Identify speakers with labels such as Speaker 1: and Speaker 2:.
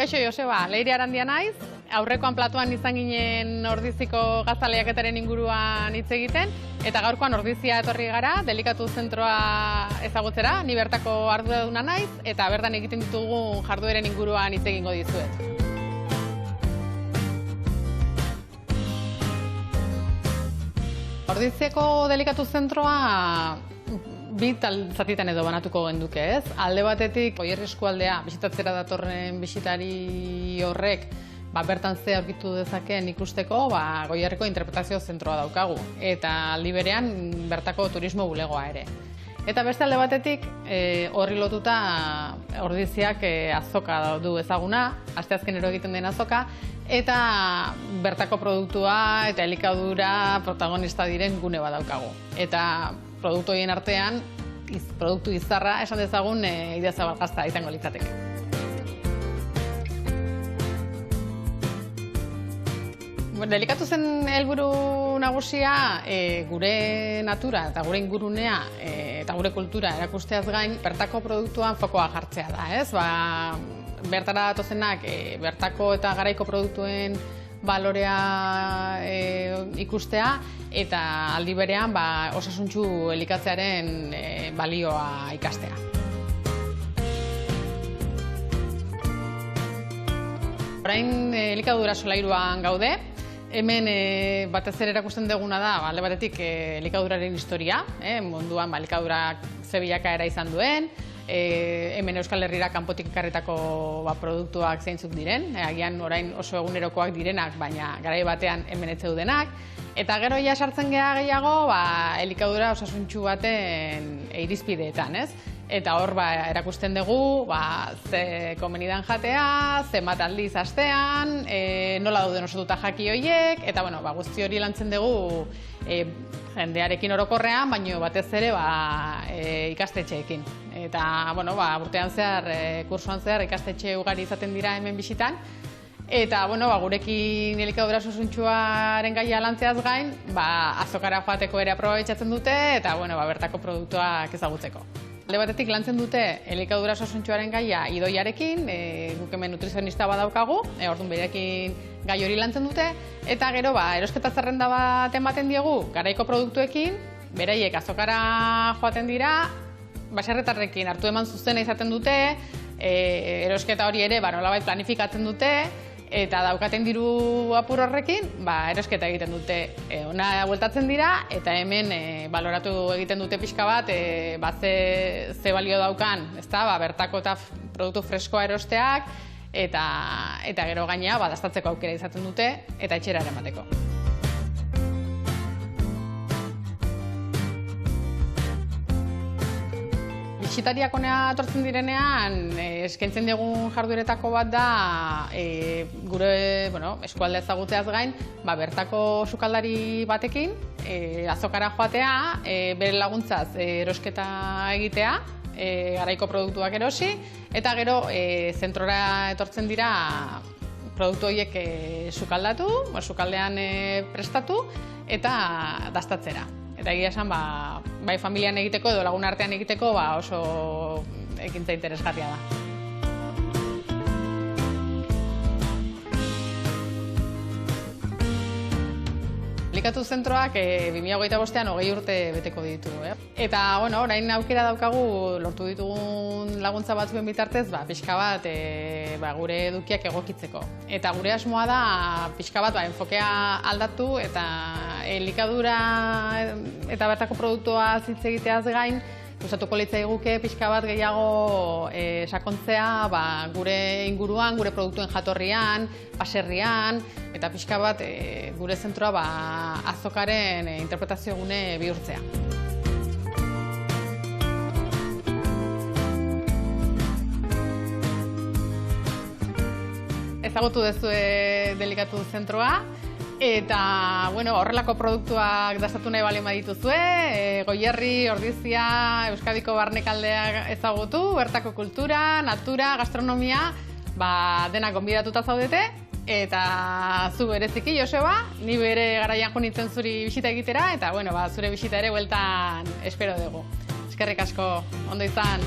Speaker 1: Kaixo Joseba, Leire Arandia naiz, aurrekoan platoan izan ginen Ordiziko gazta-lehiaketaren inguruan hitz egiten, eta gaurkoan Ordizia etorri gara, Delikatu zentroa ezagutzera, ni bertako arduraduna naiz, eta bertan egiten ditugun jardueren inguruan hitz egingo dizuet. Ordiziako Delikatu zentroa bi zatitan edo banatuko genduke, ez? Alde batetik, Goierri eskualdea bisitatzera datorren bisitari horrek bertan ze aurkitu dezakeen ikusteko, Goierriko interpretazio zentroa daukagu. Eta aldi berean bertako turismo bulegoa ere. Eta beste alde batetik, horri lotuta Ordiziak azoka du ezaguna, asteazkenero egiten den azoka, eta bertako produktua eta elikadura protagonista diren gune bat daukagu. Eta produktu horien artean, produktu izarra esan dezagun Idiazabal gazta izango litzateke. Delikatu zen helburu nagusia gure natura eta gure ingurunea eta gure kultura erakusteaz gain bertako produktuan fokoa jartzea da, ez? Bertara datozenak bertako eta garaiko produktuen balorea ikustea eta aldi berean osasuntsu elikatzearen balioa ikastea. Orain elikadura solairuan gaude. Hemen batez ere erakusten duguna da, alde batetik elikaduraren historia, munduan elikadurak ze bilakaera izan duen, hemen Euskal Herrira kanpotik ekarritako produktuak zeintzuk diren, agian orain oso egunerokoak direnak, baina garai batean hemen ez zeudenak. Eta gero ja sartzen gea gehiago elikadura osasuntsu baten irizpideetan, ez? Eta hor erakusten dugu ze komenidan jatea, zenbat aldiz astean, nola dauden osatuta jaki horiek, eta guzti hori lantzen dugu jendearekin orokorrean, baina batez ere ikastetxeekin. Eta urtean zehar, kursuan zehar ikastetxe ugari izaten dira hemen bisitan, eta gurekin elikadura osasuntsuaren gaia lantzeaz gain, azokara joateko ere aprobetxatzen dute, eta bertako produktuak ezagutzeko. Alde batetik lantzen dute elikadura osasuntsuaren gaia idoiarekin, guk hemen nutrizionista badaukagu, orduan berekin gai hori lantzen dute, eta gero erosketa zerrenda bat ematen diegu garaiko produktuekin, beraiek azokara joaten dira, baserritarrekin hartu eman zuzena izaten dute, erosketa hori ere nolabait planifikatzen dute, eta daukaten diru apur horrekin, erosketa egiten dute. Hona bueltatzen dira, eta hemen baloratu egiten dute pixka bat, ze balio daukan, bertako eta produktu freskoa erosteak, eta gero gainea dastatzeko aukera izaten dute, eta etxera eramateko. Bisitariak honea etortzen direnean, eskaintzen dugun jardueretako bat da gure eskualdea ezagutzeaz gain, bertako sukaldari batekin azokara joatea, bere laguntzaz erosketa egitea, garaiko produktuak erosi, eta gero zentrora etortzen dira produktu horiek sukaldatu, sukaldean prestatu eta dastatzera. Eta egia esan, bai familian egiteko edo lagun artean egiteko oso ekintza interesgarria da. Delikatu zentroak 2025an 20 urte beteko ditu. Eta orain aukera daukagu lortu ditugun laguntza batzuen bitartez, pixka bat gure edukiak egokitzeko. Eta gure asmoa da pixka bat enfokea aldatu eta elikadura eta bertako produktua hitz egiteaz gain, gustatuko litzaiguke pixka bat gehiago sakontzea gure inguruan, gure produktuen jatorrian, baserrian, eta pixka bat gure zentroa azokaren interpretazio gune bihurtzea. Ezagutu duzue Delikatu zentroa, eta horrelako produktuak dastatu nahi baldin badituzue, Goierri, Ordizia, Euskadiko barnekaldea ezagutu, bertako kultura, natura, gastronomia, denak gonbidatuta zaudete, eta zu bereziki, Joseba, ni bere garaian jo nintzen zuri bisita egitera, eta zure bisita ere bueltan espero dugu. Eskerrik asko, ondo izan!